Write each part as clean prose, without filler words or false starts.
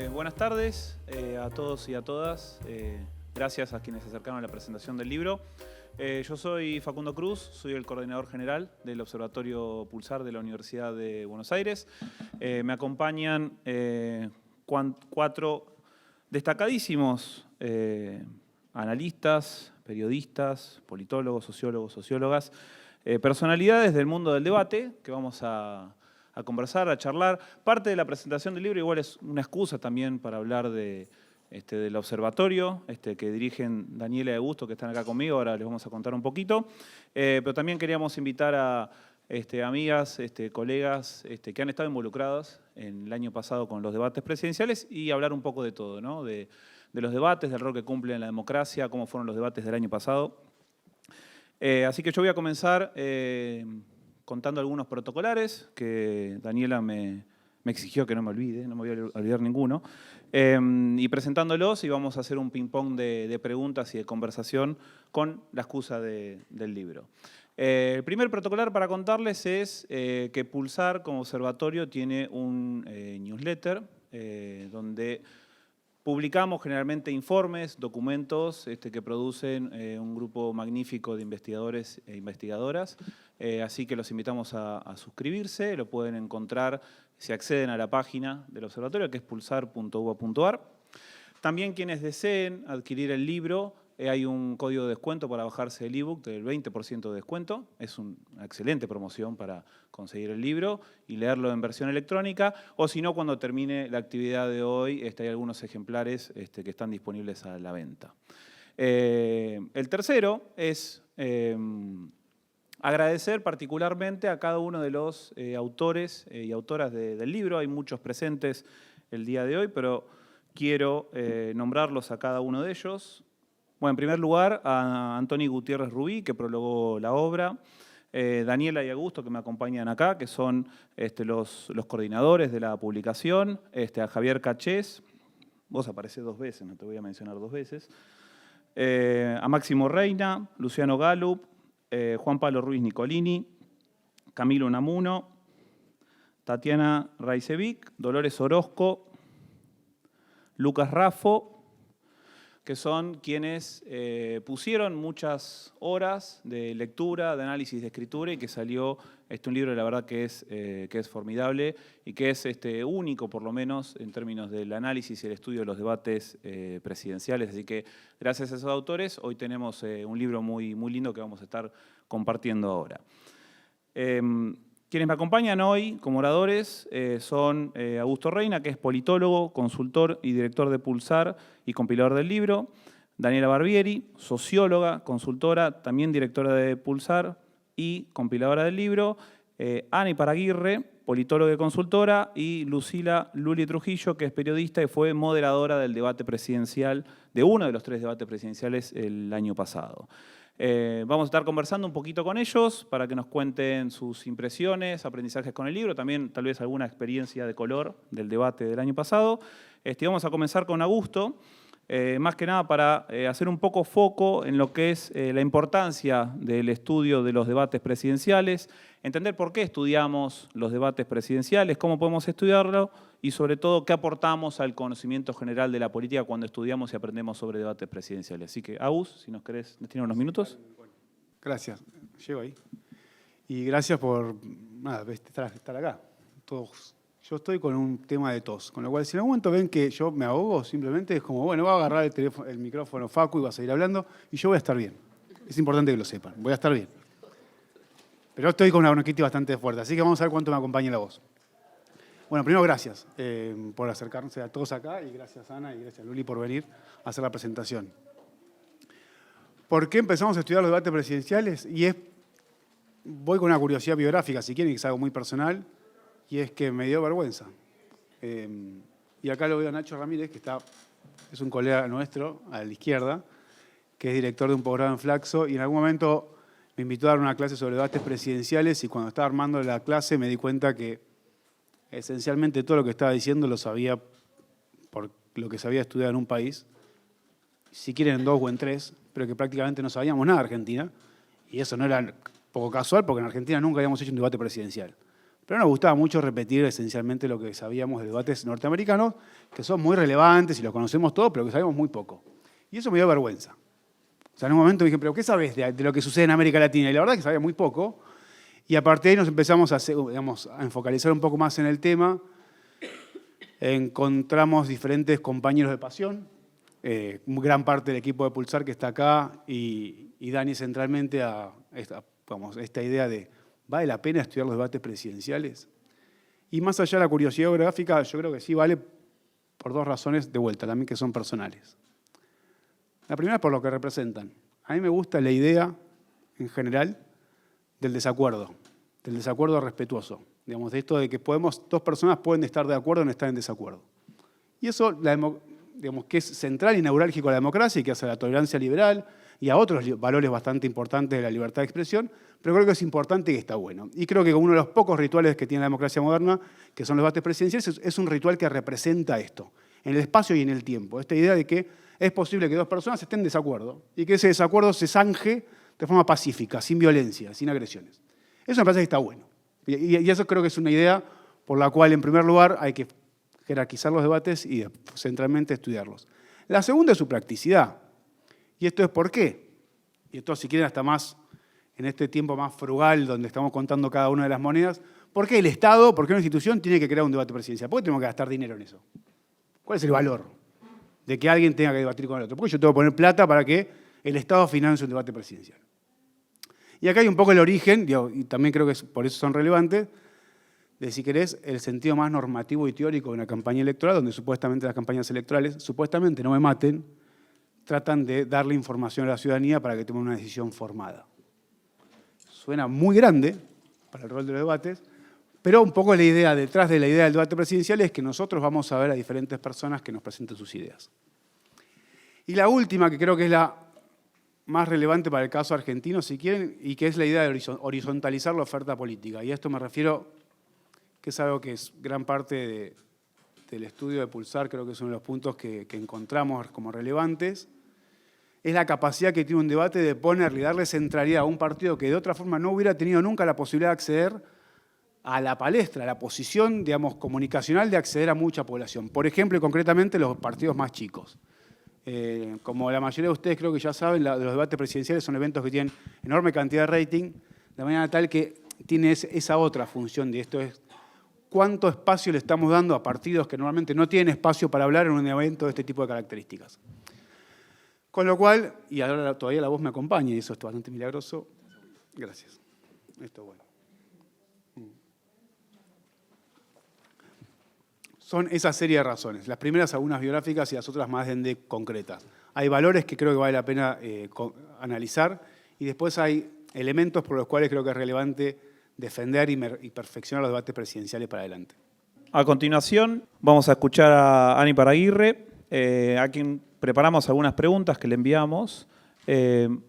Buenas tardes a todos y a todas. Gracias a quienes se acercaron a la presentación del libro. Yo soy Facundo Cruz, soy el coordinador general del Observatorio Pulsar de la Universidad de Buenos Aires. Me acompañan cuatro destacadísimos analistas, periodistas, politólogos, sociólogos, sociólogas, personalidades del mundo del debate que vamos a conversar, a charlar. Parte de la presentación del libro igual es una excusa también para hablar del observatorio que dirigen Daniela y Augusto, que están acá conmigo, ahora les vamos a contar un poquito. Pero también queríamos invitar a amigas, colegas que han estado involucradas en el año pasado con los debates presidenciales y hablar un poco de todo, ¿no? De los debates, del rol que cumplen en la democracia, cómo fueron los debates del año pasado. Así que yo voy a comenzar contando algunos protocolares que Daniela me exigió que no me olvide, no me voy a olvidar ninguno, y presentándolos, y vamos a hacer un ping-pong de preguntas y de conversación con la excusa del libro. El primer protocolar para contarles es que Pulsar como observatorio tiene un newsletter donde publicamos generalmente informes, documentos que producen un grupo magnífico de investigadores e investigadoras, así que los invitamos a suscribirse, lo pueden encontrar si acceden a la página del observatorio, que es pulsar.uba.ar. También quienes deseen adquirir el libro, hay un código de descuento para bajarse el ebook del 20% de descuento. Es una excelente promoción para conseguir el libro y leerlo en versión electrónica. O si no, cuando termine la actividad de hoy, hay algunos ejemplares que están disponibles a la venta. El tercero es agradecer particularmente a cada uno de los autores y autoras del libro. Hay muchos presentes el día de hoy, pero quiero nombrarlos a cada uno de ellos. Bueno, en primer lugar, a Antoni Gutiérrez Rubí, que prologó la obra, Daniela y Augusto, que me acompañan acá, que son los coordinadores de la publicación, a Javier Cachés, vos aparecés 2 veces, no te voy a mencionar 2 veces, a Máximo Reina, Luciano Galup, Juan Pablo Ruiz Nicolini, Camilo Unamuno, Tatiana Raicevic, Dolores Orozco, Lucas Raffo, que son quienes pusieron muchas horas de lectura, de análisis, de escritura, y que salió un libro, la verdad, que es formidable y que es único, por lo menos, en términos del análisis y el estudio de los debates presidenciales. Así que, gracias a esos autores, hoy tenemos un libro muy, muy lindo que vamos a estar compartiendo ahora. Quienes me acompañan hoy como oradores son Augusto Reina, que es politólogo, consultor y director de Pulsar y compilador del libro; Daniela Barbieri, socióloga, consultora, también directora de Pulsar y compiladora del libro; Ana Iparaguirre, politóloga y consultora; y Lucila Luli Trujillo, que es periodista y fue moderadora del debate presidencial, de uno de los 3 debates presidenciales el año pasado. Vamos a estar conversando un poquito con ellos para que nos cuenten sus impresiones, aprendizajes con el libro, también tal vez alguna experiencia de color del debate del año pasado. Vamos a comenzar con Augusto, más que nada para hacer un poco foco en lo que es la importancia del estudio de los debates presidenciales, entender por qué estudiamos los debates presidenciales, cómo podemos estudiarlo y sobre todo qué aportamos al conocimiento general de la política cuando estudiamos y aprendemos sobre debates presidenciales. Así que, Agus, si nos querés, ¿nos tiene unos minutos? Gracias, llego ahí. Y gracias por estar acá. Yo estoy con un tema de tos, con lo cual si en algún momento ven que yo me ahogo, simplemente es como, bueno, voy a agarrar el micrófono Facu y va a seguir hablando y yo voy a estar bien. Es importante que lo sepan, voy a estar bien. Pero estoy con una bronquitis bastante fuerte, así que vamos a ver cuánto me acompaña la voz. Bueno, primero gracias por acercarse a todos acá y gracias Ana y gracias Luli por venir a hacer la presentación. ¿Por qué empezamos a estudiar los debates presidenciales? Voy con una curiosidad biográfica, si quieren, que es algo muy personal, y es que me dio vergüenza. Y acá lo veo a Nacho Ramírez, que es un colega nuestro, a la izquierda, que es director de un posgrado en Flaxo, y en algún momento me invitó a dar una clase sobre debates presidenciales, y cuando estaba armando la clase me di cuenta que esencialmente todo lo que estaba diciendo lo sabía por lo que sabía estudiar en un país, si quieren en 2 o en 3, pero que prácticamente no sabíamos nada de Argentina, y eso no era poco casual, porque en Argentina nunca habíamos hecho un debate presidencial. Pero nos gustaba mucho repetir esencialmente lo que sabíamos de debates norteamericanos, que son muy relevantes y los conocemos todos, pero que sabemos muy poco. Y eso me dio vergüenza. O sea, en un momento dije, ¿pero qué sabes de lo que sucede en América Latina? Y la verdad es que sabía muy poco. Y a partir de ahí nos empezamos a enfocalizar un poco más en el tema. Encontramos diferentes compañeros de pasión, gran parte del equipo de Pulsar que está acá y Dani centralmente a esta idea de ¿vale la pena estudiar los debates presidenciales? Y más allá de la curiosidad geográfica, yo creo que sí vale por dos razones de vuelta, también que son personales. La primera es por lo que representan. A mí me gusta la idea, en general, del desacuerdo respetuoso. Digamos, de esto de que dos personas pueden estar de acuerdo o no estar en desacuerdo. Y eso, digamos, que es central y neurálgico a la democracia y que hace a la tolerancia liberal y a otros valores bastante importantes de la libertad de expresión, pero creo que es importante y que está bueno. Y creo que uno de los pocos rituales que tiene la democracia moderna, que son los debates presidenciales, es un ritual que representa esto, en el espacio y en el tiempo. Esta idea de que es posible que dos personas estén en desacuerdo y que ese desacuerdo se zanje de forma pacífica, sin violencia, sin agresiones. Eso me parece que está bueno. Y eso creo que es una idea por la cual, en primer lugar, hay que jerarquizar los debates y centralmente estudiarlos. La segunda es su practicidad. Y esto es por qué. Y esto, si quieren, hasta más en este tiempo más frugal, donde estamos contando cada una de las monedas, ¿por qué el Estado, por qué una institución tiene que crear un debate presidencial? ¿Por qué tenemos que gastar dinero en eso? ¿Cuál es el valor de que alguien tenga que debatir con el otro? ¿Por qué yo tengo que poner plata para que el Estado financie un debate presidencial? Y acá hay un poco el origen, y también creo que por eso son relevantes, de, si querés, el sentido más normativo y teórico de una campaña electoral, donde supuestamente las campañas electorales, supuestamente, no me maten, tratan de darle información a la ciudadanía para que tome una decisión formada. Suena muy grande para el rol de los debates, pero un poco la idea detrás de la idea del debate presidencial es que nosotros vamos a ver a diferentes personas que nos presenten sus ideas. Y la última, que creo que es la más relevante para el caso argentino, si quieren, y que es la idea de horizontalizar la oferta política. Y a esto me refiero, que es algo que es gran parte del estudio de Pulsar, creo que es uno de los puntos que encontramos como relevantes, es la capacidad que tiene un debate de ponerle y darle centralidad a un partido que de otra forma no hubiera tenido nunca la posibilidad de acceder a la palestra, a la posición, digamos, comunicacional de acceder a mucha población. Por ejemplo, y concretamente, los partidos más chicos. Como la mayoría de ustedes creo que ya saben, los debates presidenciales son eventos que tienen enorme cantidad de rating, de manera tal que tiene esa otra función de esto, es cuánto espacio le estamos dando a partidos que normalmente no tienen espacio para hablar en un evento de este tipo de características. Con lo cual, y ahora todavía la voz me acompaña, y eso es bastante milagroso. Gracias. Esto es bueno. Son esa serie de razones. Las primeras algunas biográficas y las otras más concretas. Hay valores que creo que vale la pena analizar y después hay elementos por los cuales creo que es relevante defender y perfeccionar los debates presidenciales para adelante. A continuación vamos a escuchar a Ani Paraguirre, a quien preparamos algunas preguntas que le enviamos.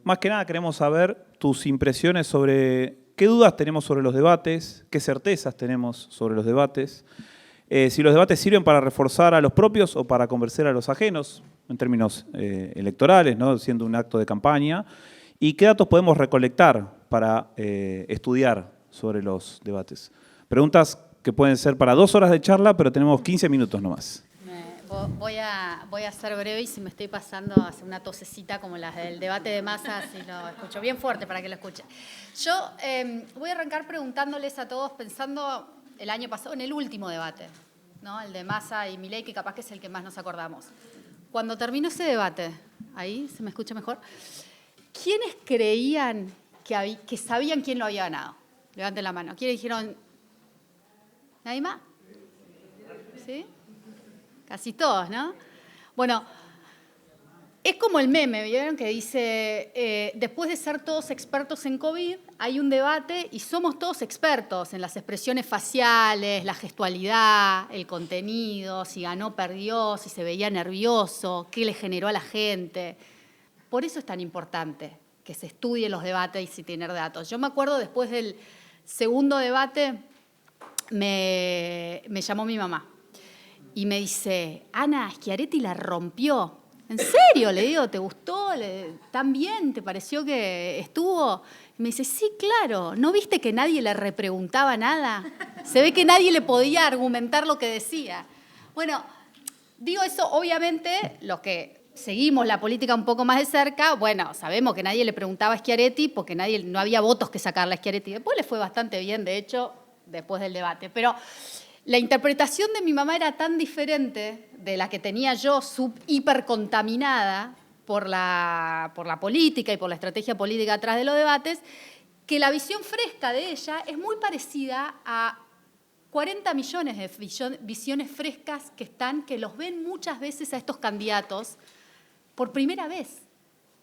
Más que nada queremos saber tus impresiones sobre qué dudas tenemos sobre los debates, qué certezas tenemos sobre los debates, si los debates sirven para reforzar a los propios o para convencer a los ajenos, en términos electorales, ¿no? Siendo un acto de campaña, y qué datos podemos recolectar para estudiar sobre los debates. Preguntas que pueden ser para 2 horas de charla, pero tenemos 15 minutos nomás. Voy a ser breve y si me estoy pasando a hacer una tosecita como las del debate de masa, si lo escucho bien fuerte para que lo escuchen. Yo voy a arrancar preguntándoles a todos, pensando el año pasado en el último debate, ¿no? El de Massa y Milei, que capaz que es el que más nos acordamos. Cuando terminó ese debate, ahí se me escucha mejor, ¿quiénes creían que sabían quién lo había ganado? Levanten la mano. ¿Quiénes dijeron? ¿Nadie más? ¿Sí? Casi todos, ¿no? Bueno, es como el meme, ¿vieron? Que dice, después de ser todos expertos en COVID, hay un debate y somos todos expertos en las expresiones faciales, la gestualidad, el contenido, si ganó, perdió, si se veía nervioso, qué le generó a la gente. Por eso es tan importante que se estudien los debates y tener datos. Yo me acuerdo después del segundo debate, me llamó mi mamá y me dice, Ana, Schiaretti la rompió. ¿En serio? Le digo, ¿te gustó? ¿Tan bien? ¿Te pareció que estuvo? Y me dice, sí, claro, ¿no viste que nadie le repreguntaba nada? Se ve que nadie le podía argumentar lo que decía. Bueno, digo eso, obviamente, los que seguimos la política un poco más de cerca, bueno, sabemos que nadie le preguntaba a Schiaretti porque no había votos que sacarle a Schiaretti. Después le fue bastante bien, de hecho, después del debate. Pero la interpretación de mi mamá era tan diferente de la que tenía yo, hipercontaminada por la política y por la estrategia política atrás de los debates, que la visión fresca de ella es muy parecida a 40 millones de visiones frescas que los ven muchas veces a estos candidatos por primera vez.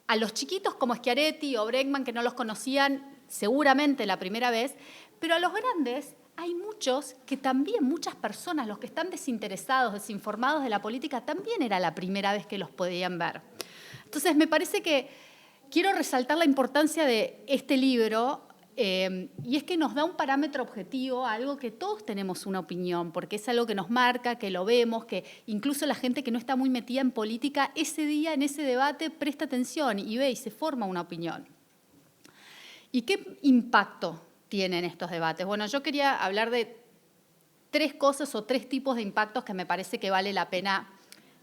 A los chiquitos como Schiaretti o Bregman, que no los conocían seguramente la primera vez, pero a los grandes hay muchos que también, muchas personas, los que están desinteresados, desinformados de la política, también era la primera vez que los podían ver. Entonces, me parece que quiero resaltar la importancia de este libro, y es que nos da un parámetro objetivo, algo que todos tenemos una opinión, porque es algo que nos marca, que lo vemos, que incluso la gente que no está muy metida en política, ese día, en ese debate, presta atención y ve y se forma una opinión. ¿Y qué impacto tienen estos debates? Bueno, yo quería hablar de 3 cosas o 3 tipos de impactos que me parece que vale la pena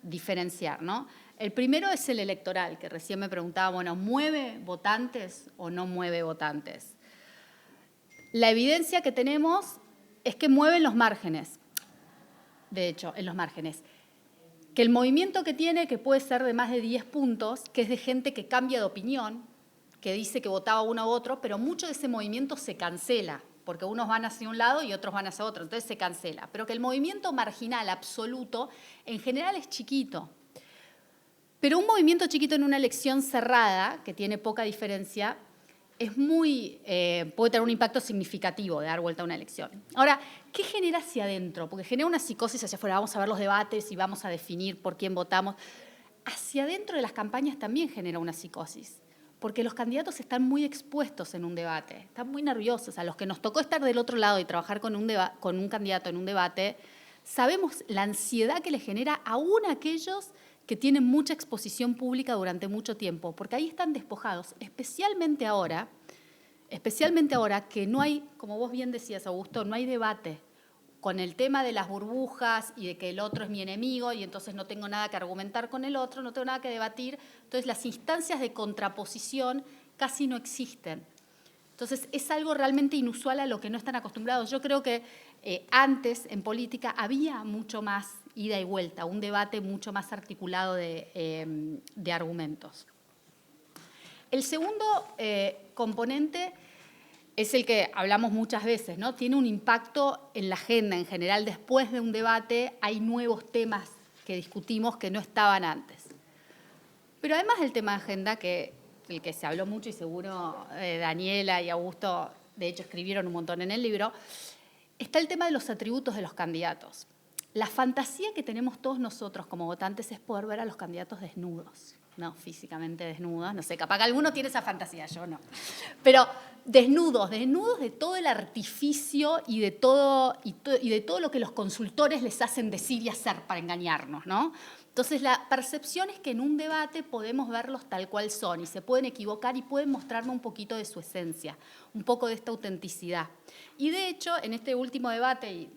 diferenciar, ¿no? El primero es el electoral, que recién me preguntaba, bueno, ¿mueve votantes o no mueve votantes? La evidencia que tenemos es que mueven los márgenes, de hecho, en los márgenes. Que el movimiento que tiene, que puede ser de más de 10 puntos, que es de gente que cambia de opinión, que dice que votaba uno u otro, pero mucho de ese movimiento se cancela, porque unos van hacia un lado y otros van hacia otro, entonces se cancela. Pero que el movimiento marginal absoluto, en general, es chiquito. Pero un movimiento chiquito en una elección cerrada, que tiene poca diferencia, puede tener un impacto significativo de dar vuelta a una elección. Ahora, ¿qué genera hacia adentro? Porque genera una psicosis hacia afuera, vamos a ver los debates y vamos a definir por quién votamos. Hacia adentro de las campañas también genera una psicosis, porque los candidatos están muy expuestos en un debate, están muy nerviosos. A los que nos tocó estar del otro lado y trabajar con un candidato en un debate, sabemos la ansiedad que le genera aún a aquellos que tienen mucha exposición pública durante mucho tiempo, porque ahí están despojados, especialmente ahora que no hay, como vos bien decías, Augusto, no hay debate con el tema de las burbujas y de que el otro es mi enemigo y entonces no tengo nada que argumentar con el otro, no tengo nada que debatir. Entonces las instancias de contraposición casi no existen. Entonces es algo realmente inusual a lo que no están acostumbrados. Yo creo que antes en política había mucho más ida y vuelta, un debate mucho más articulado de argumentos. El segundo componente es el que hablamos muchas veces, ¿no? Tiene un impacto en la agenda en general. Después de un debate hay nuevos temas que discutimos que no estaban antes. Pero además del tema de agenda, del que se habló mucho y seguro Daniela y Augusto, de hecho, escribieron un montón en el libro, está el tema de los atributos de los candidatos. La fantasía que tenemos todos nosotros como votantes es poder ver a los candidatos desnudos, no físicamente desnudos, no sé, capaz que alguno tiene esa fantasía, yo no. Pero desnudos de todo el artificio y de todo lo que los consultores les hacen decir y hacer para engañarnos, ¿no? Entonces, la percepción es que en un debate podemos verlos tal cual son y se pueden equivocar y pueden mostrarnos un poquito de su esencia, un poco de esta autenticidad. Y de hecho, en este último debate,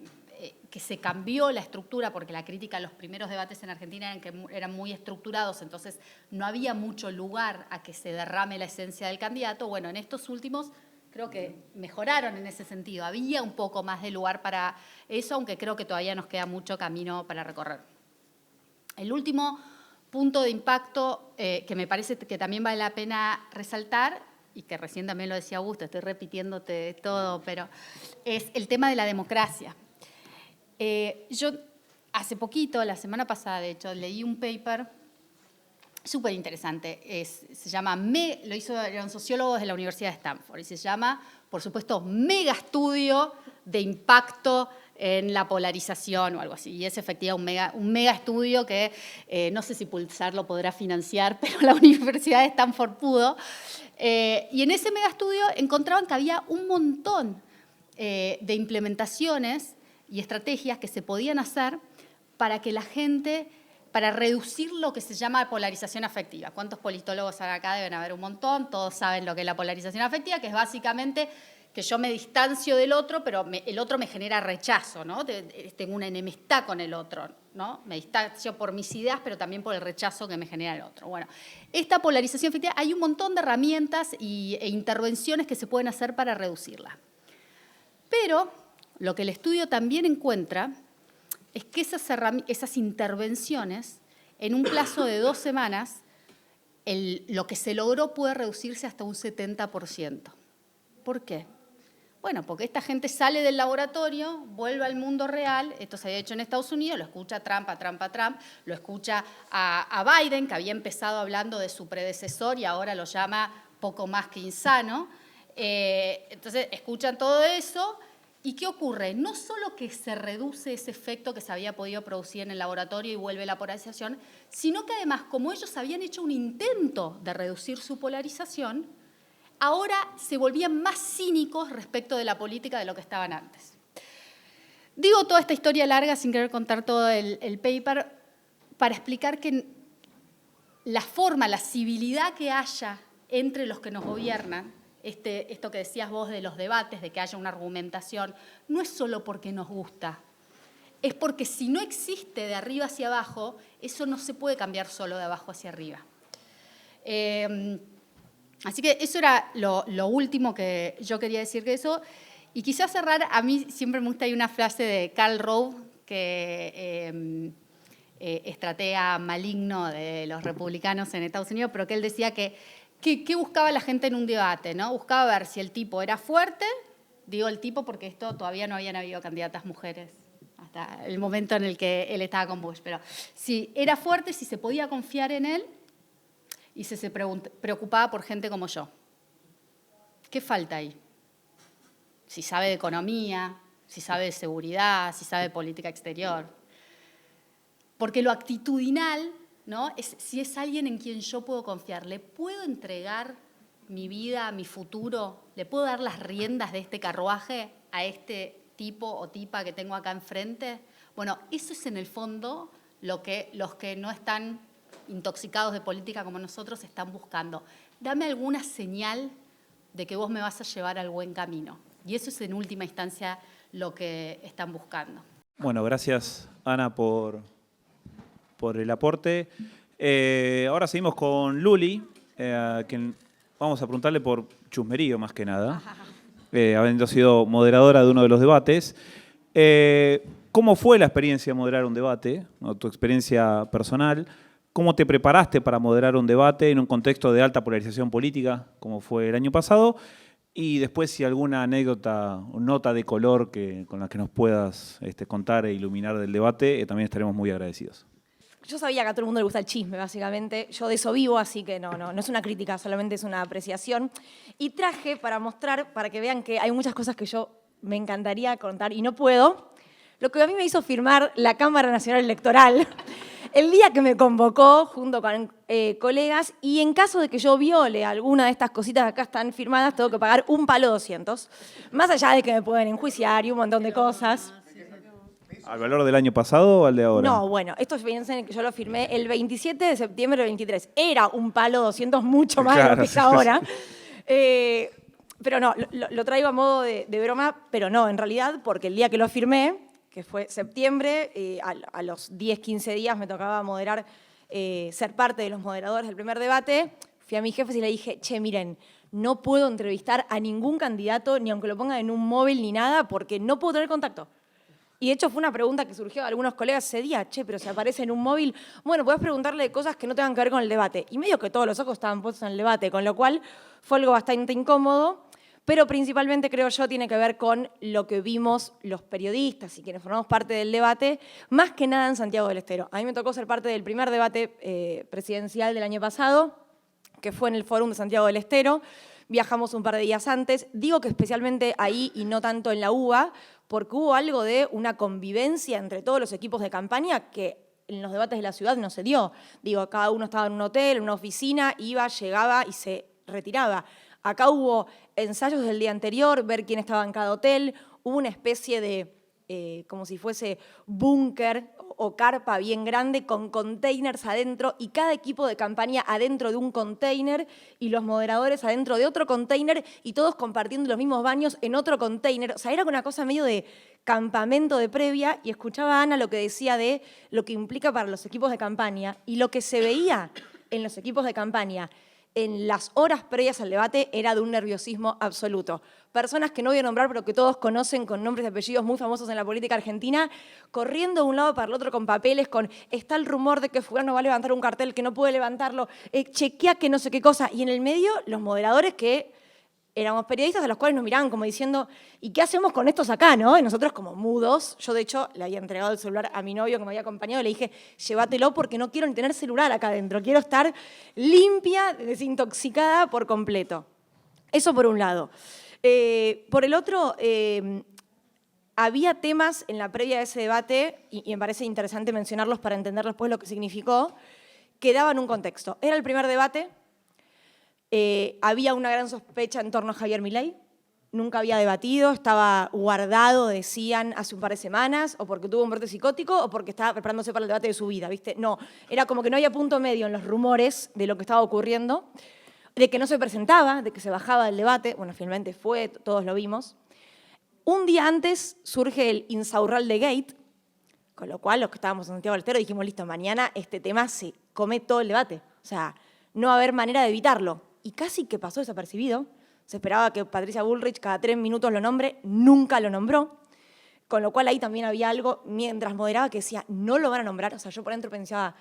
que se cambió la estructura, porque la crítica a los primeros debates en Argentina eran muy estructurados, entonces no había mucho lugar a que se derrame la esencia del candidato. Bueno, en estos últimos creo que mejoraron en ese sentido. Había un poco más de lugar para eso, aunque creo que todavía nos queda mucho camino para recorrer. El último punto de impacto que me parece que también vale la pena resaltar, y que recién también lo decía Augusto, estoy repitiéndote todo, pero es el tema de la democracia. Yo hace poquito, la semana pasada, de hecho, leí un paper súper interesante. Se llama, eran sociólogos de la Universidad de Stanford, y se llama, por supuesto, Mega Estudio de Impacto en la Polarización o algo así. Y es efectivamente un mega estudio que no sé si Pulsar lo podrá financiar, pero la Universidad de Stanford pudo. Y en ese mega estudio encontraban que había un montón de implementaciones y estrategias que se podían hacer para que la gente para reducir lo que se llama polarización afectiva. ¿Cuántos politólogos hay acá? Deben haber un montón, todos saben lo que es la polarización afectiva, que es básicamente que yo me distancio del otro, pero el otro me genera rechazo, ¿no? Tengo una enemistad con el otro, ¿no? Me distancio por mis ideas, pero también por el rechazo que me genera el otro. Bueno, esta polarización afectiva, hay un montón de herramientas e intervenciones que se pueden hacer para reducirla. Pero lo que el estudio también encuentra es que esas intervenciones, en un plazo de 2 semanas, lo que se logró puede reducirse hasta un 70%. ¿Por qué? Bueno, porque esta gente sale del laboratorio, vuelve al mundo real, esto se había hecho en Estados Unidos, lo escucha Trump, lo escucha a Biden, que había empezado hablando de su predecesor y ahora lo llama poco más que insano. Entonces, escuchan todo eso. ¿Y qué ocurre? No solo que se reduce ese efecto que se había podido producir en el laboratorio y vuelve la polarización, sino que además, como ellos habían hecho un intento de reducir su polarización, ahora se volvían más cínicos respecto de la política de lo que estaban antes. Digo toda esta historia larga sin querer contar todo el paper para explicar que la forma, la civilidad que haya entre los que nos gobiernan, esto que decías vos de los debates, de que haya una argumentación, no es solo porque nos gusta, es porque si no existe de arriba hacia abajo, eso no se puede cambiar solo de abajo hacia arriba. Así que eso era lo último que yo quería decir de eso. Y quizás cerrar, a mí siempre me gusta, hay una frase de Karl Rove, que estratega maligno de los republicanos en Estados Unidos, pero que él decía ¿qué buscaba la gente en un debate, ¿no? Buscaba ver si el tipo era fuerte, digo el tipo porque esto todavía no habían habido candidatas mujeres hasta el momento en el que él estaba con Bush, pero si era fuerte, si se podía confiar en él y si se preocupaba por gente como yo. ¿Qué falta ahí? Si sabe de economía, si sabe de seguridad, si sabe de política exterior. Porque lo actitudinal, ¿no? Si es alguien en quien yo puedo confiar, ¿le puedo entregar mi vida, mi futuro? ¿Le puedo dar las riendas de este carruaje a este tipo o tipa que tengo acá enfrente? Bueno, eso es en el fondo lo que los que no están intoxicados de política como nosotros están buscando. Dame alguna señal de que vos me vas a llevar al buen camino. Y eso es en última instancia lo que están buscando. Bueno, gracias Ana por el aporte. Ahora seguimos con Luli, a quien vamos a preguntarle por chusmerío más que nada, habiendo sido moderadora de uno de los debates. ¿Cómo fue la experiencia de moderar un debate, ¿no? Tu experiencia personal? ¿Cómo te preparaste para moderar un debate en un contexto de alta polarización política, como fue el año pasado? Y después, si alguna anécdota o nota de color con la que nos puedas contar e iluminar del debate, también estaremos muy agradecidos. Yo sabía que a todo el mundo le gusta el chisme, básicamente. Yo de eso vivo, así que no es una crítica, solamente es una apreciación. Y traje para mostrar, para que vean que hay muchas cosas que yo me encantaría contar y no puedo, lo que a mí me hizo firmar la Cámara Nacional Electoral el día que me convocó junto con colegas, y en caso de que yo viole alguna de estas cositas que acá están firmadas, tengo que pagar un palo 200. Más allá de que me pueden enjuiciar y un montón de cosas. ¿Al valor del año pasado o al de ahora? No, bueno, esto piensen en que yo lo firmé el 27 de septiembre del 23. Era un palo 200 mucho más de lo que es ahora. Pero no, lo traigo a modo de broma, pero no, en realidad, porque el día que lo firmé, que fue septiembre, a los 10, 15 días me tocaba moderar, ser parte de los moderadores del primer debate. Fui a mis jefes y le dije, che, miren, no puedo entrevistar a ningún candidato, ni aunque lo pongan en un móvil ni nada, porque no puedo tener contacto. Y de hecho fue una pregunta que surgió de algunos colegas ese día, che, pero si aparece en un móvil, bueno, podés preguntarle de cosas que no tengan que ver con el debate. Y medio que todos los ojos estaban puestos en el debate, con lo cual fue algo bastante incómodo, pero principalmente, creo yo, tiene que ver con lo que vimos los periodistas y quienes formamos parte del debate, más que nada en Santiago del Estero. A mí me tocó ser parte del primer debate presidencial del año pasado, que fue en el Fórum de Santiago del Estero. Viajamos un par de días antes. Digo que especialmente ahí y no tanto en la UBA, porque hubo algo de una convivencia entre todos los equipos de campaña que en los debates de la ciudad no se dio. Digo, cada uno estaba en un hotel, en una oficina, iba, llegaba y se retiraba. Acá hubo ensayos del día anterior, ver quién estaba en cada hotel, hubo una especie de como si fuese búnker o carpa bien grande con containers adentro y cada equipo de campaña adentro de un container y los moderadores adentro de otro container y todos compartiendo los mismos baños en otro container. O sea, era una cosa medio de campamento de previa y escuchaba a Ana lo que decía de lo que implica para los equipos de campaña y lo que se veía en los equipos de campaña en las horas previas al debate era de un nerviosismo absoluto. Personas que no voy a nombrar, pero que todos conocen con nombres y apellidos muy famosos en la política argentina, corriendo de un lado para el otro con papeles, con está el rumor de que fulano va a levantar un cartel que no puede levantarlo, chequea que no sé qué cosa. Y en el medio, los moderadores que éramos periodistas a los cuales nos miraban como diciendo, ¿y qué hacemos con estos acá, no? Y nosotros como mudos, yo de hecho le había entregado el celular a mi novio que me había acompañado y le dije, llévatelo porque no quiero ni tener celular acá adentro, quiero estar limpia, desintoxicada por completo. Eso por un lado. Por el otro, había temas en la previa de ese debate, y me parece interesante mencionarlos para entender después lo que significó, que daban un contexto. Era el primer debate. Había una gran sospecha en torno a Javier Milei, nunca había debatido, estaba guardado, decían, hace un par de semanas, o porque tuvo un brote psicótico o porque estaba preparándose para el debate de su vida, ¿viste? No, era como que no había punto medio en los rumores de lo que estaba ocurriendo, de que no se presentaba, de que se bajaba del debate, bueno, finalmente fue, todos lo vimos. Un día antes surge el Insaurralde Gate, con lo cual los que estábamos en Santiago del Estero dijimos, listo, mañana este tema se come todo el debate, o sea, no va a haber manera de evitarlo. Y casi que pasó desapercibido. Se esperaba que Patricia Bullrich cada 3 minutos lo nombre, nunca lo nombró. Con lo cual ahí también había algo, mientras moderaba, que decía, no lo van a nombrar. O sea, yo por dentro pensaba,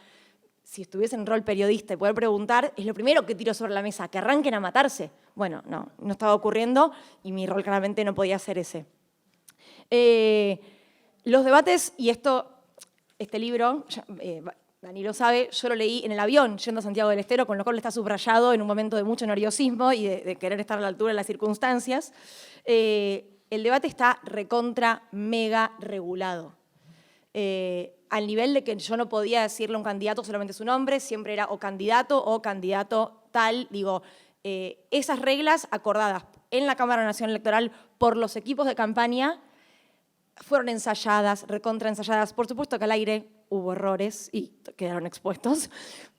si estuviese en rol periodista y poder preguntar, es lo primero que tiro sobre la mesa, que arranquen a matarse. Bueno, no estaba ocurriendo y mi rol claramente no podía ser ese. Los debates, y este libro, Dani lo sabe, yo lo leí en el avión yendo a Santiago del Estero, con lo cual está subrayado en un momento de mucho nerviosismo y de querer estar a la altura de las circunstancias. El debate está recontra, mega regulado. Al nivel de que yo no podía decirle a un candidato solamente su nombre, siempre era o candidato tal. Digo, esas reglas acordadas en la Cámara Nacional Electoral por los equipos de campaña fueron ensayadas, recontra ensayadas. Por supuesto que al aire hubo errores y quedaron expuestos,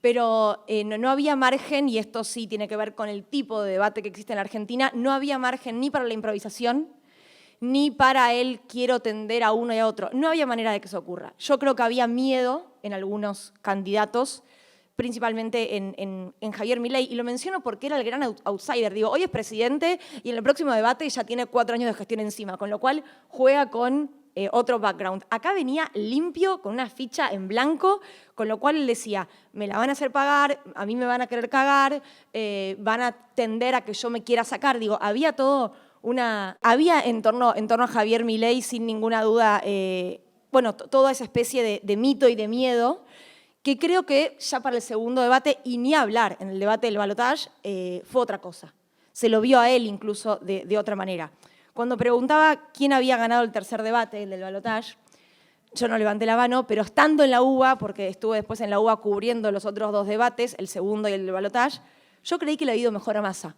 pero no había margen, y esto sí tiene que ver con el tipo de debate que existe en la Argentina, no había margen ni para la improvisación, ni para el quiero tender a uno y a otro. No había manera de que eso ocurra. Yo creo que había miedo en algunos candidatos, principalmente en Javier Milei, y lo menciono porque era el gran outsider. Digo, hoy es presidente y en el próximo debate ya tiene 4 años de gestión encima, con lo cual juega con otro background. Acá venía limpio, con una ficha en blanco, con lo cual él decía, me la van a hacer pagar, a mí me van a querer cagar, van a tender a que yo me quiera sacar. Digo, había todo había en torno a Javier Milei, sin ninguna duda, bueno, toda esa especie de mito y de miedo, que creo que ya para el segundo debate, y ni hablar en el debate del balotaje, fue otra cosa. Se lo vio a él incluso de otra manera. Cuando preguntaba quién había ganado el tercer debate, el del balotaje, yo no levanté la mano, pero estando en la UBA, porque estuve después en la UBA cubriendo los otros 2 debates, el segundo y el del balotaje, yo creí que le había ido mejor a Massa.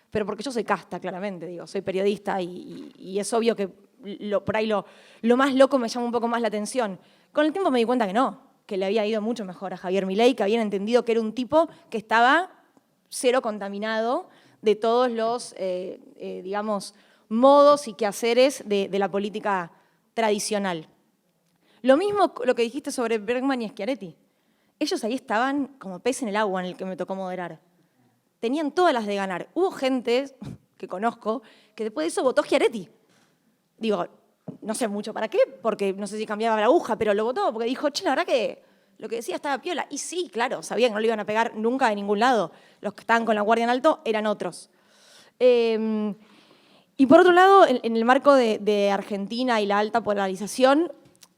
Pero porque yo soy casta, claramente, digo, soy periodista y es obvio que por ahí lo más loco me llama un poco más la atención. Con el tiempo me di cuenta que no, que le había ido mucho mejor a Javier Milei, que habían entendido que era un tipo que estaba cero contaminado de todos los, digamos, modos y quehaceres de la política tradicional. Lo mismo lo que dijiste sobre Bergman y Schiaretti. Ellos ahí estaban como pez en el agua en el que me tocó moderar. Tenían todas las de ganar. Hubo gente que conozco que después de eso votó Schiaretti. Digo, no sé mucho para qué, porque no sé si cambiaba la aguja, pero lo votó porque dijo, che, la verdad que lo que decía estaba piola. Y sí, claro, sabían que no le iban a pegar nunca de ningún lado. Los que estaban con la guardia en alto eran otros. Y por otro lado, en el marco de Argentina y la alta polarización,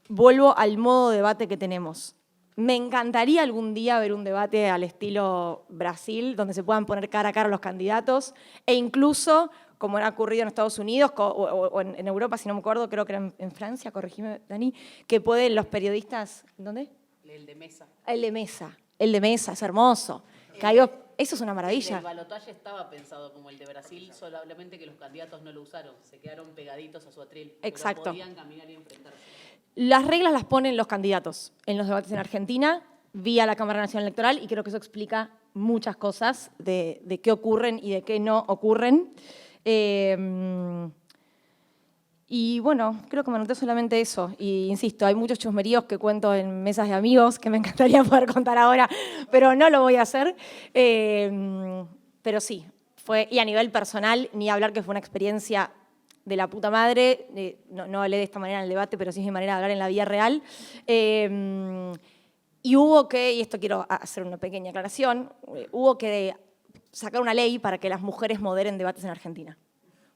vuelvo al modo de debate que tenemos. Me encantaría algún día ver un debate al estilo Brasil, donde se puedan poner cara a cara los candidatos, e incluso, como ha ocurrido en Estados Unidos o en Europa, si no me acuerdo, creo que era en Francia, corregime, Dani, que pueden los periodistas... ¿Dónde? El de mesa. El de mesa. El de mesa, es hermoso. Eso es una maravilla. El balotaje estaba pensado como el de Brasil, solamente que los candidatos no lo usaron, se quedaron pegaditos a su atril. Exacto. Pero podían caminar Las reglas las ponen los candidatos en los debates en Argentina, vía la Cámara Nacional Electoral, y creo que eso explica muchas cosas de qué ocurren y de qué no ocurren. Y bueno, creo que me anoté solamente eso. Y insisto, hay muchos chusmeríos que cuento en mesas de amigos que me encantaría poder contar ahora, pero no lo voy a hacer. Pero sí, y a nivel personal, ni hablar que fue una experiencia de la puta madre. No hablé de esta manera en el debate, pero sí es mi manera de hablar en la vida real. Y hubo que, y esto quiero hacer una pequeña aclaración, hubo que sacar una ley para que las mujeres moderen debates en Argentina.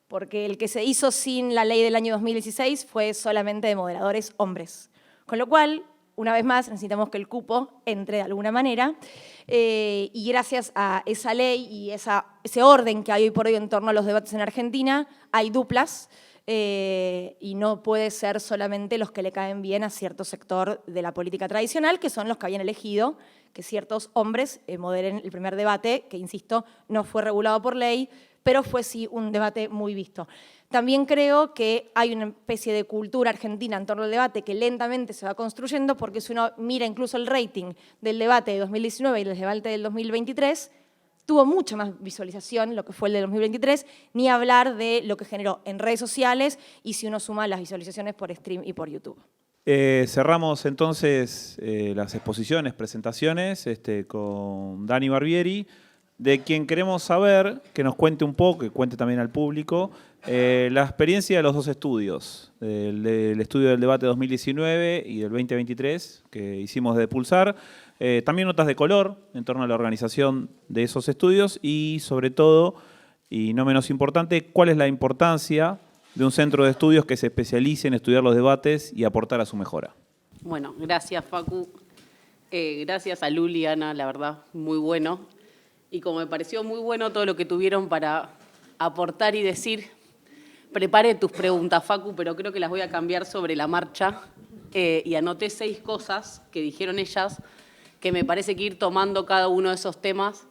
Porque el que se hizo sin la ley del año 2016 fue solamente de moderadores hombres. Con lo cual, una vez más, necesitamos que el cupo entre de alguna manera, y gracias a esa ley y ese orden que hay hoy por hoy en torno a los debates en Argentina, hay duplas, y no puede ser solamente los que le caen bien a cierto sector de la política tradicional, que son los que habían elegido que ciertos hombres moderen el primer debate, que, insisto, no fue regulado por ley, pero fue sí un debate muy visto. También creo que hay una especie de cultura argentina en torno al debate que lentamente se va construyendo, porque si uno mira incluso el rating del debate de 2019 y del debate del 2023, tuvo mucha más visualización lo que fue el de 2023, ni hablar de lo que generó en redes sociales y si uno suma las visualizaciones por stream y por YouTube. Cerramos entonces las exposiciones, presentaciones con Dani Barbieri, de quien queremos saber que nos cuente un poco, que cuente también al público, la experiencia de los dos estudios, del estudio del debate 2019 y del 2023 que hicimos de Pulsar, también notas de color en torno a la organización de esos estudios y sobre todo, y no menos importante, cuál es la importancia de un centro de estudios que se especialice en estudiar los debates y aportar a su mejora. Bueno, gracias Facu, gracias a Luli y Ana, la verdad, muy bueno. Y como me pareció muy bueno todo lo que tuvieron para aportar y decir, preparé tus preguntas, Facu, pero creo que las voy a cambiar sobre la marcha. Y anoté 6 cosas que dijeron ellas, que me parece que ir tomando cada uno de esos temas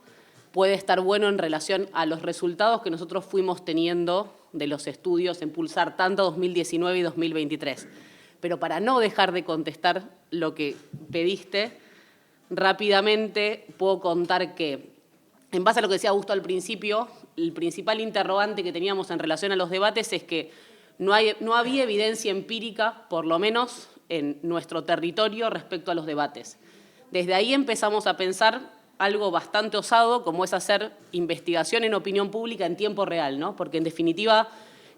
puede estar bueno en relación a los resultados que nosotros fuimos teniendo de los estudios en Pulsar, tanto 2019 y 2023. Pero para no dejar de contestar lo que pediste, rápidamente puedo contar que, en base a lo que decía Augusto al principio, el principal interrogante que teníamos en relación a los debates es que no había evidencia empírica, por lo menos en nuestro territorio, respecto a los debates. Desde ahí empezamos a pensar algo bastante osado, como es hacer investigación en opinión pública en tiempo real, ¿no? Porque en definitiva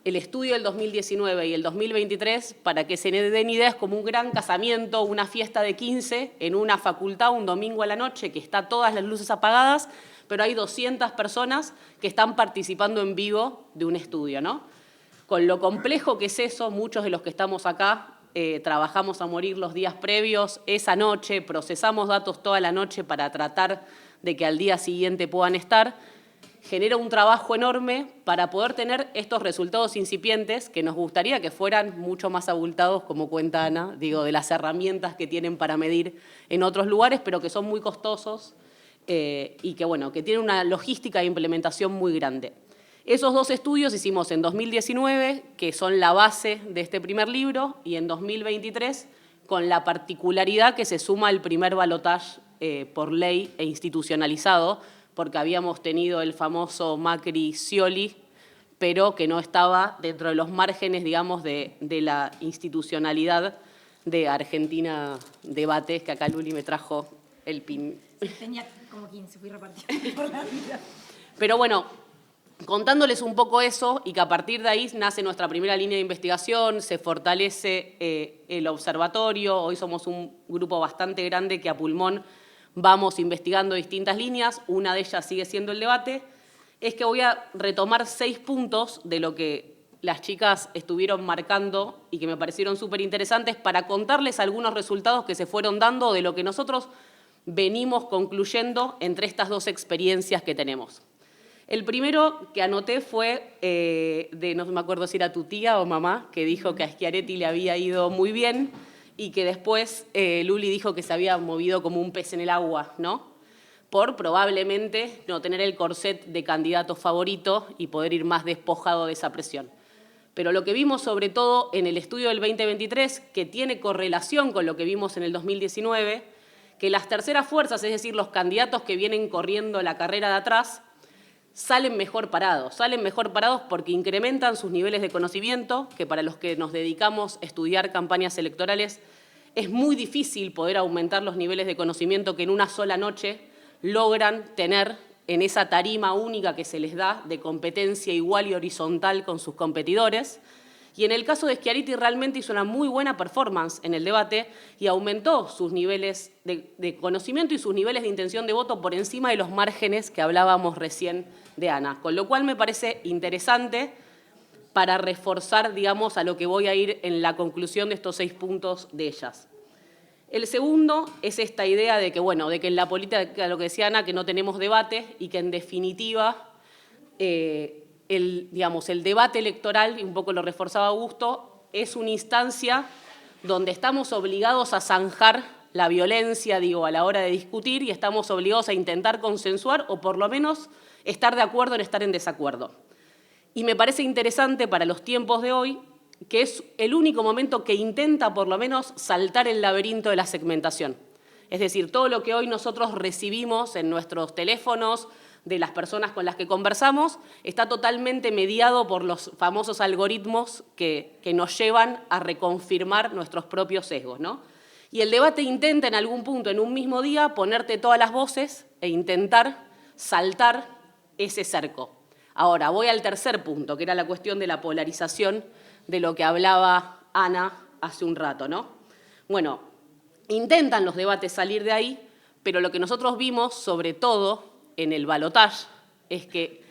el estudio del 2019 y el 2023, para que se den ideas, es como un gran casamiento, una fiesta de 15 en una facultad un domingo a la noche, que está todas las luces apagadas, pero hay 200 personas que están participando en vivo de un estudio, ¿no? Con lo complejo que es eso, muchos de los que estamos acá trabajamos a morir los días previos, esa noche, procesamos datos toda la noche para tratar de que al día siguiente puedan estar, genera un trabajo enorme para poder tener estos resultados incipientes que nos gustaría que fueran mucho más abultados, como cuenta Ana, digo, de las herramientas que tienen para medir en otros lugares, pero que son muy costosos y que, bueno, que tienen una logística de implementación muy grande. Esos 2 estudios hicimos en 2019, que son la base de este primer libro, y en 2023, con la particularidad que se suma el primer balotaje por ley e institucionalizado, porque habíamos tenido el famoso Macri-Scioli, pero que no estaba dentro de los márgenes, digamos, de la institucionalidad de Argentina Debates, que acá Luli me trajo el pin. Tenía como 15, fui repartiendo por la vida. Pero bueno, contándoles un poco eso y que a partir de ahí nace nuestra primera línea de investigación, se fortalece el observatorio, hoy somos un grupo bastante grande que a pulmón vamos investigando distintas líneas, una de ellas sigue siendo el debate, es que voy a retomar 6 puntos de lo que las chicas estuvieron marcando y que me parecieron súper interesantes para contarles algunos resultados que se fueron dando de lo que nosotros venimos concluyendo entre estas 2 experiencias que tenemos. El primero que anoté fue no me acuerdo si era tu tía o mamá, que dijo que a Schiaretti le había ido muy bien y que después Luli dijo que se había movido como un pez en el agua, ¿no? Por probablemente no tener el corset de candidato favorito y poder ir más despojado de esa presión. Pero lo que vimos sobre todo en el estudio del 2023, que tiene correlación con lo que vimos en el 2019, que las terceras fuerzas, es decir, los candidatos que vienen corriendo la carrera de atrás, salen mejor parados porque incrementan sus niveles de conocimiento, que para los que nos dedicamos a estudiar campañas electorales es muy difícil poder aumentar los niveles de conocimiento que en una sola noche logran tener en esa tarima única que se les da de competencia igual y horizontal con sus competidores. Y en el caso de Schiaretti realmente hizo una muy buena performance en el debate y aumentó sus niveles de conocimiento y sus niveles de intención de voto por encima de los márgenes que hablábamos recién de Ana. Con lo cual me parece interesante para reforzar, digamos, a lo que voy a ir en la conclusión de estos 6 puntos de ellas. El segundo es esta idea de que, bueno, de que en la política, lo que decía Ana, que no tenemos debate y que en definitiva el debate electoral, y un poco lo reforzaba Augusto, es una instancia donde estamos obligados a zanjar la violencia, a la hora de discutir, y estamos obligados a intentar consensuar o por lo menos estar de acuerdo en estar en desacuerdo. Y me parece interesante para los tiempos de hoy que es el único momento que intenta por lo menos saltar el laberinto de la segmentación. Es decir, todo lo que hoy nosotros recibimos en nuestros teléfonos, de las personas con las que conversamos, está totalmente mediado por los famosos algoritmos que nos llevan a reconfirmar nuestros propios sesgos, ¿no? Y el debate intenta en algún punto, en un mismo día, ponerte todas las voces e intentar saltar ese cerco. Ahora, voy al tercer punto, que era la cuestión de la polarización de lo que hablaba Ana hace un rato, ¿no? Bueno, intentan los debates salir de ahí, pero lo que nosotros vimos, sobre todo en el balotaje, es que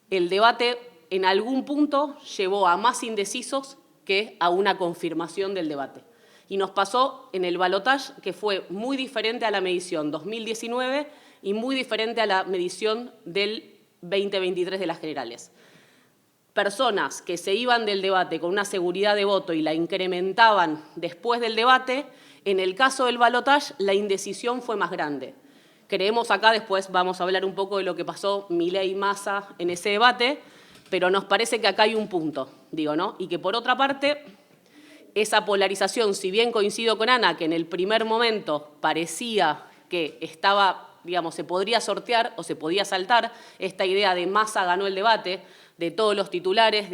el debate en algún punto llevó a más indecisos que a una confirmación del debate. Y nos pasó en el balotaje que fue muy diferente a la medición 2019 y muy diferente a la medición del 2023 de las generales. Personas que se iban del debate con una seguridad de voto y la incrementaban después del debate, en el caso del balotaje la indecisión fue más grande. Creemos acá, después vamos a hablar un poco de lo que pasó Milei y Massa en ese debate, pero nos parece que acá hay un punto, ¿no? Y que por otra parte, esa polarización, si bien coincido con Ana, que en el primer momento parecía que estaba, se podría sortear o se podía saltar, esta idea de Massa ganó el debate, de todos los titulares,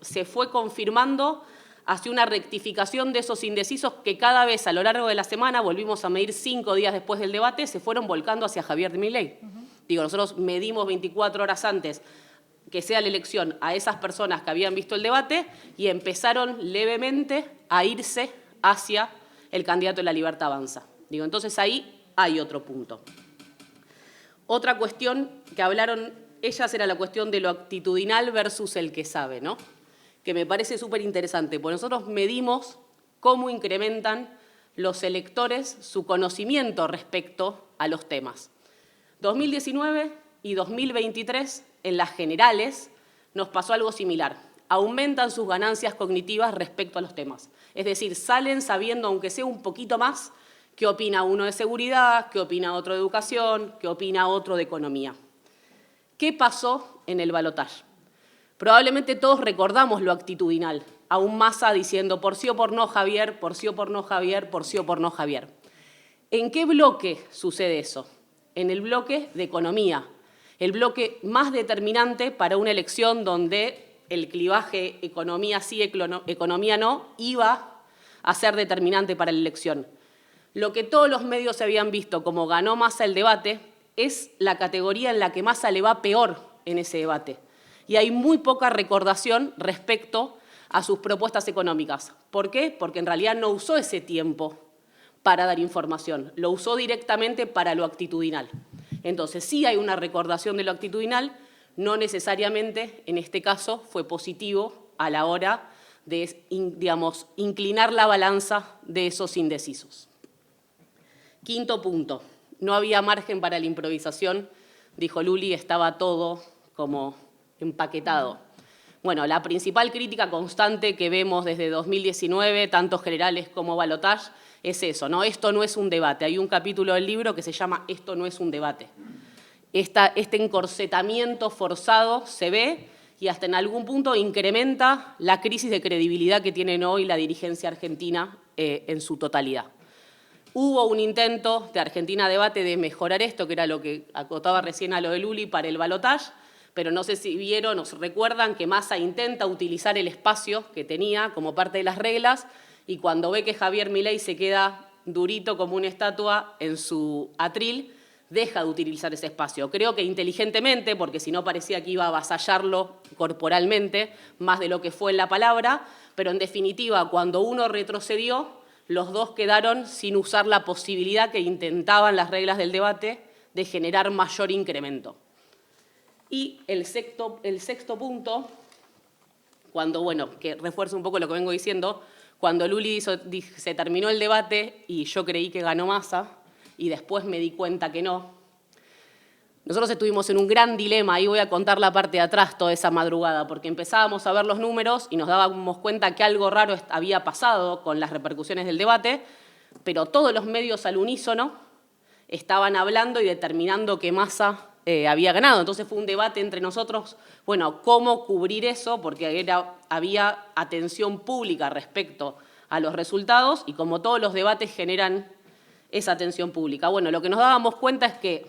se fue confirmando hacia una rectificación de esos indecisos que cada vez a lo largo de la semana, volvimos a medir 5 días después del debate, se fueron volcando hacia Javier Milei. Nosotros medimos 24 horas antes que sea la elección a esas personas que habían visto el debate y empezaron levemente a irse hacia el candidato de La Libertad Avanza. Entonces ahí hay otro punto. Otra cuestión que hablaron ellas era la cuestión de lo actitudinal versus el que sabe, ¿no? Que me parece súper interesante, porque nosotros medimos cómo incrementan los electores su conocimiento respecto a los temas. 2019 y 2023, en las generales, nos pasó algo similar. Aumentan sus ganancias cognitivas respecto a los temas. Es decir, salen sabiendo, aunque sea un poquito más, qué opina uno de seguridad, qué opina otro de educación, qué opina otro de economía. ¿Qué pasó en el balotaje? Probablemente todos recordamos lo actitudinal, a un Massa diciendo por sí o por no Javier, por sí o por no Javier, por sí o por no Javier. ¿En qué bloque sucede eso? En el bloque de economía, el bloque más determinante para una elección donde el clivaje economía sí, economía no, iba a ser determinante para la elección. Lo que todos los medios se habían visto como ganó Massa el debate es la categoría en la que Massa le va peor en ese debate. Y hay muy poca recordación respecto a sus propuestas económicas. ¿Por qué? Porque en realidad no usó ese tiempo para dar información, lo usó directamente para lo actitudinal. Entonces, sí hay una recordación de lo actitudinal, no necesariamente, en este caso, fue positivo a la hora de, inclinar la balanza de esos indecisos. Quinto punto, no había margen para la improvisación, dijo Luli, estaba todo como empaquetado. Bueno, la principal crítica constante que vemos desde 2019, tanto generales como balotaje, es eso, ¿no? Esto no es un debate. Hay un capítulo del libro que se llama Esto no es un debate. Este encorsetamiento forzado se ve y hasta en algún punto incrementa la crisis de credibilidad que tienen hoy la dirigencia argentina en su totalidad. Hubo un intento de Argentina Debate de mejorar esto, que era lo que acotaba recién a lo de Luli para el balotaje, pero no sé si vieron o se recuerdan que Massa intenta utilizar el espacio que tenía como parte de las reglas y cuando ve que Javier Milei se queda durito como una estatua en su atril, deja de utilizar ese espacio. Creo que inteligentemente, porque si no parecía que iba a avasallarlo corporalmente, más de lo que fue en la palabra, pero en definitiva, cuando uno retrocedió, los dos quedaron sin usar la posibilidad que intentaban las reglas del debate de generar mayor incremento. Y el sexto punto, que refuerza un poco lo que vengo diciendo, cuando Luli se terminó el debate y yo creí que ganó Massa, y después me di cuenta que no. Nosotros estuvimos en un gran dilema, ahí voy a contar la parte de atrás toda esa madrugada, porque empezábamos a ver los números y nos dábamos cuenta que algo raro había pasado con las repercusiones del debate, pero todos los medios al unísono estaban hablando y determinando que Massa había ganado. Entonces fue un debate entre nosotros, cómo cubrir eso, porque había atención pública respecto a los resultados y como todos los debates generan esa atención pública. Lo que nos dábamos cuenta es que,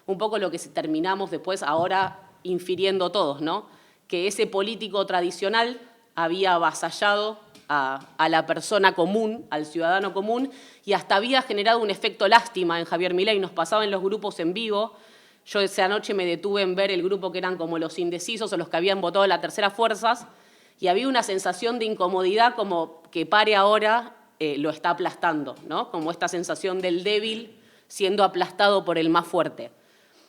un poco lo que terminamos después ahora infiriendo todos, ¿no? Que ese político tradicional había avasallado a la persona común, al ciudadano común, y hasta había generado un efecto lástima en Javier Milei. Nos pasaba en los grupos en vivo. Yo esa noche me detuve en ver el grupo que eran como los indecisos o los que habían votado la tercera fuerzas, y había una sensación de incomodidad como que pare ahora lo está aplastando, ¿no? Como esta sensación del débil siendo aplastado por el más fuerte.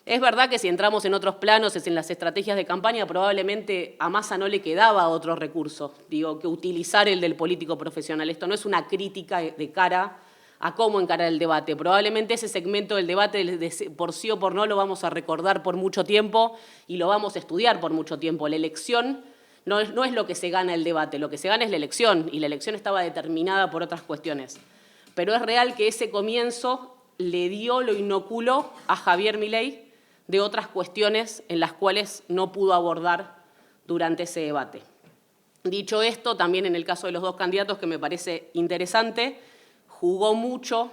Es verdad que si entramos en otros planos, en las estrategias de campaña, probablemente a Massa no le quedaba otro recurso, que utilizar el del político profesional. Esto no es una crítica de cara a cómo encarar el debate. Probablemente ese segmento del debate, por sí o por no, lo vamos a recordar por mucho tiempo y lo vamos a estudiar por mucho tiempo. La elección no es lo que se gana el debate, lo que se gana es la elección, y la elección estaba determinada por otras cuestiones. Pero es real que ese comienzo lo inoculó a Javier Milei de otras cuestiones en las cuales no pudo abordar durante ese debate. Dicho esto, también en el caso de los dos candidatos, que me parece interesante, jugó mucho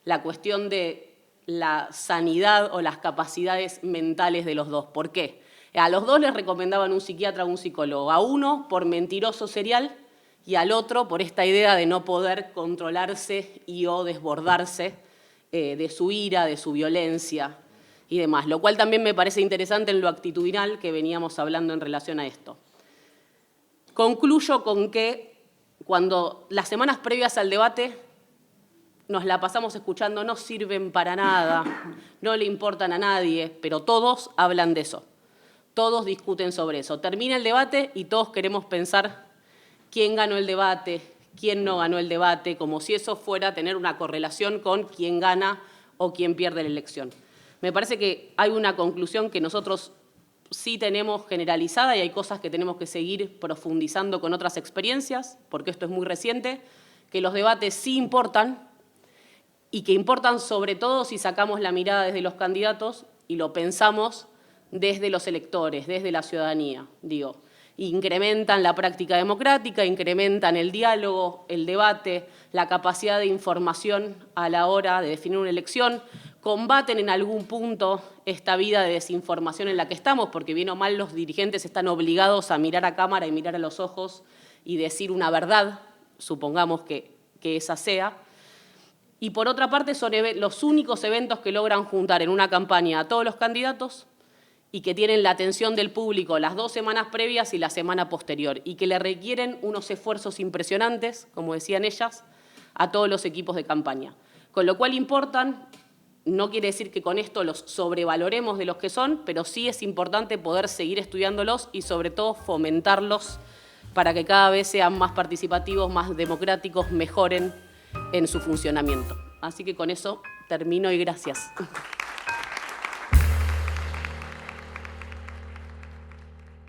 la cuestión de la sanidad o las capacidades mentales de los dos. ¿Por qué? A los dos les recomendaban un psiquiatra o un psicólogo, a uno por mentiroso serial y al otro por esta idea de no poder controlarse o desbordarse de su ira, de su violencia y demás, lo cual también me parece interesante en lo actitudinal que veníamos hablando en relación a esto. Concluyo con que cuando las semanas previas al debate nos la pasamos escuchando no sirven para nada, no le importan a nadie, pero todos hablan de eso. Todos discuten sobre eso. Termina el debate y todos queremos pensar quién ganó el debate, quién no ganó el debate, como si eso fuera a tener una correlación con quién gana o quién pierde la elección. Me parece que hay una conclusión que nosotros sí tenemos generalizada y hay cosas que tenemos que seguir profundizando con otras experiencias, porque esto es muy reciente, que los debates sí importan y que importan sobre todo si sacamos la mirada desde los candidatos y lo pensamos desde los electores, desde la ciudadanía, incrementan la práctica democrática, incrementan el diálogo, el debate, la capacidad de información a la hora de definir una elección, combaten en algún punto esta vida de desinformación en la que estamos, porque bien o mal los dirigentes están obligados a mirar a cámara y mirar a los ojos y decir una verdad, supongamos que esa sea. Y por otra parte son los únicos eventos que logran juntar en una campaña a todos los candidatos y que tienen la atención del público las 2 semanas previas y la semana posterior, y que le requieren unos esfuerzos impresionantes, como decían ellas, a todos los equipos de campaña. Con lo cual importan, no quiere decir que con esto los sobrevaloremos de los que son, pero sí es importante poder seguir estudiándolos y sobre todo fomentarlos para que cada vez sean más participativos, más democráticos, mejoren en su funcionamiento. Así que con eso termino y gracias.